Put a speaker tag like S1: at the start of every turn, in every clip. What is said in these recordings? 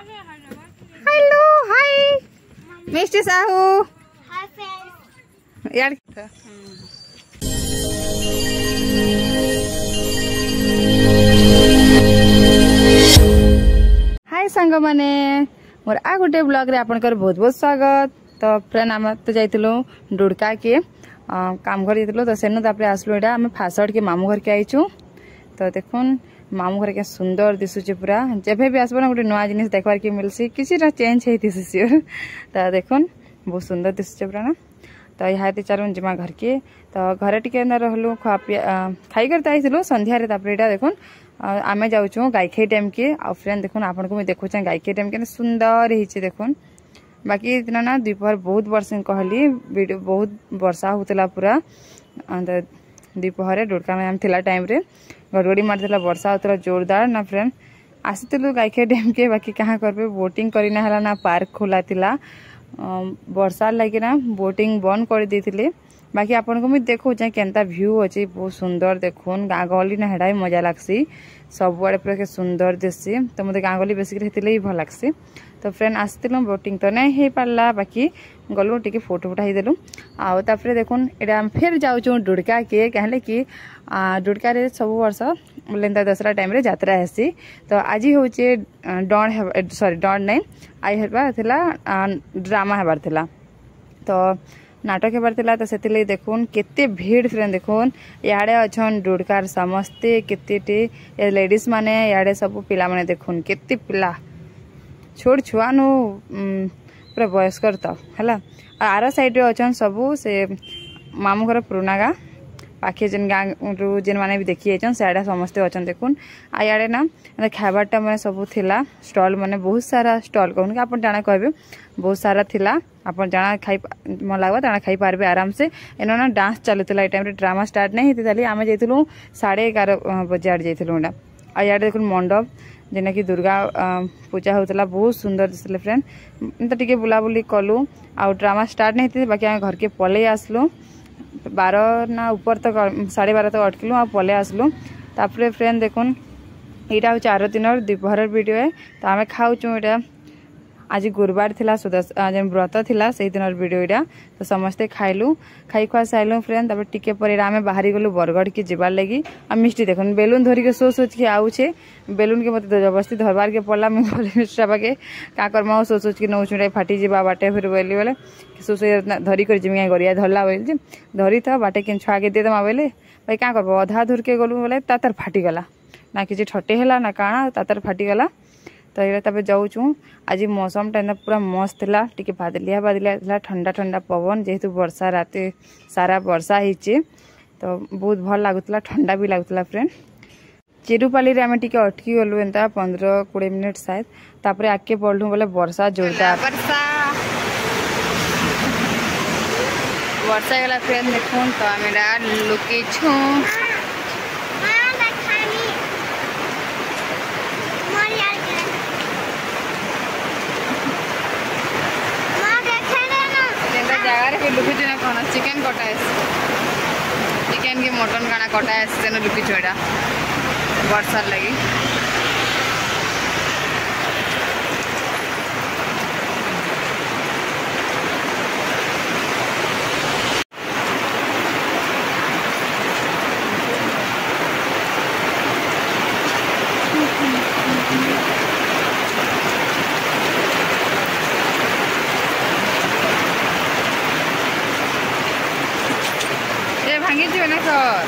S1: Hello hi mister Sahu hi friends यार हाय सांग माने मोर आ गोटे ब्लॉग रे आपनकर बहुत बहुत स्वागत। तो फ्रेंड आम तो जाइतिलो डुडका के काम कर जाइतिलो तो सेनु तापरे आसलो एटा हम फासड के मामू घर के आइछु। तो देखुन मामू घर के सुंदर दिसुचे पूरा जेबे भी आसबो ना गोटे नया जिनिस देखबार के मिलसी किसी ना चेंज है दिसुसी तो देखुन बहुत सुंदर दिसुचे पूरा ना। तो यहाँ चालू जिमा घर के तो घरे टिके रहलु खा खाई कर आइलु संध्या रे तापरे एटा देखुन आमे जाउछु गायखाई डैम के आ फ्रेंड देखुन आपन को मैं देखुछे गायखाई डैम के सुंदर हिचे देखुन। बाकी दिन ना दोपहर बहुत वर्षा कहली वीडियो बहुत वर्षा होतला पूरा दोपहर डोडका में थिला टाइम रे गड़गड़ी मारदेला वर्षा होतला जोरदार ना फ्रेंड आसीलु गायखाई डैम के। बाकी कहाँ करबे बोटिंग करिना हला ना पार्क खोला थिला वर्षा लगे ना बोटिंग बंद कर देथिले। बाकी आपन को मैं देखो केनता व्यू अच्छे बहुत सुंदर देखुन गाँ गहली ना हेडा मजा लागसी सब आड़े पूरा सुंदर दिसी तो मत गाँ गहली बेसिक ही भल लागसी। तो फ्रेंड आसलु बोटिंग तो नहीं हो पारा बाकी गलु टी फोटो फुटा देलु आउे देखुन यहाँ फिर जाऊँ डुडका के कहले कि डुडका रे सब वर्ष बोले दसरा टाइम रे यात्रा हेसी। तो आज हूँ डन सॉरी डन नहीं आई हेबार ड्रामा हेबार थिला तो नाटक हेबार थिला तो से देखुन केते भीड़ फ्रेंड देखुन याडे अछन डुडकार समस्ते केते लेडीज माने याडे सब पिला माने देखुन केते पिला छोट छुआ नु पूरा वयस्कर तो है आर साइड रे अछन सबू से मामू घर पुराना गाँ पाखे जेन गाँ रू जेन माने भी देखी जाइछन साडा समस्ते अछन देखुन आ याडे ना खाबारटा माने सब थिला स्टॉल माने बहुत सारा स्टॉल कहून कि अपन जाना कहबे बहुत सारा थिला अपन जाना खाई मन लागबा ताना खाई पारबे आराम से। एनो ना डांस चलुतला ए टाइम रे ड्रामा स्टार्ट नहीं हेती ताली आमे जाइतिलु 11:30 बजे आड़ जाइतिलु ना आ याडे देखुन मंडप जेना कि दुर्गा पूजा होतला बहुत सुंदर दिसले फ्रेंड तो टिके बुलाबुली कलु आ ड्रामा स्टार्ट नहीं थी बाकी घर के पले आसलु 12 ना ऊपर तक 12:30 तक अटकलु आ पले आसलु। तापरे फ्रेंड देखुन यहाँ हूँ 4 दिन दोपहर वीडियो है तो आम खाऊँ यहाँ आज गुरुवार थिला जेन व्रत थिला से दिन वीडियो यहाँ तो समस्ते खाइलु खाई खुआ साइलु फ्रेंड तापर टिके पर आम बाहरी गलु बरगढ़ के जीवार लगी आ मिष्टी देखुन बेलून धरिक सोच के आउछे बेलून के मत जबरदस्ती धरबार के पड़ला मुझे मिस्ट्रा बाके क्या करमा सोच के नौ चुड़ा फाटी जा बाटे फिर बोली बोले सोच धरिक जिमी गरिया धरला बोल धरी था बाटे के छुआ के देदेमा बोले भाई क्या करब अधा धुर के गलु बोले तातर फाटीगला ना कि ठटे है ना काଣା तातर फाटीगला। तो ये तब जाऊँ आज मौसम टा पूरा मस्त था टी बादलिया बादलिया ठंडा ठंडा पवन जेहेतु वर्षा रात सारा वर्षा होचे तो बहुत भल लगुला ठंडा भी लगुला फ्रेंड। चिरुपाली आम टे अटकी गलु एंता 15-20 मिनिट शायद तापर आगे पढ़लु बोले वर्षा जोरदार वर्षा गला फ्रेंड देखुन तो आम लुकी छू जगार भी लुकी ना कौन चिकेन कटा चिकेन के मटन काना कटा लुकी छुड़ा वर्षार लगी भांगी ना सर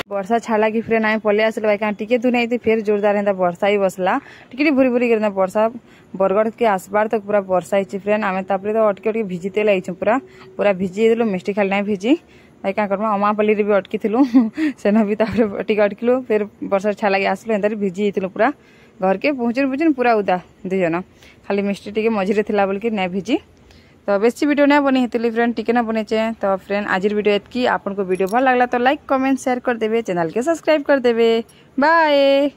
S1: वर्षा छाड़ा कि फ्रेंड आए पले आसल भाई टिके तू नहीं फिर जोरदार एंता वर्षा ही बसला टिके भूरी भूरी कर वर्षा बरगढ़ के आसबार तक पूरा वर्षा ही फ्रेंड आम तापर तो अटके अटके भिजीते लगे पूरा पूरा भिजी देलु मिष्टी खाली ना भिजी भाई क्या करमा अमापल्ली भी अटकी सेन भी टिके अटकलु फिर वर्षा छाड़ा कि आसलु एंता भिजी पूरा घर के पहुँचन पूरा उदा दुजन खाली मिष्टी टिके मझे थिला बोल कि नहीं भिजी। तो बेसी वीडियो ना बनी हेतली फ्रेंड टिके ना बनेचे। तो फ्रेंड आज वीडियो एतकी आपन को वीडियो भल लगला तो लाइक कमेंट शेयर कर देवे चैनल के सब्सक्राइब कर देवे बाय।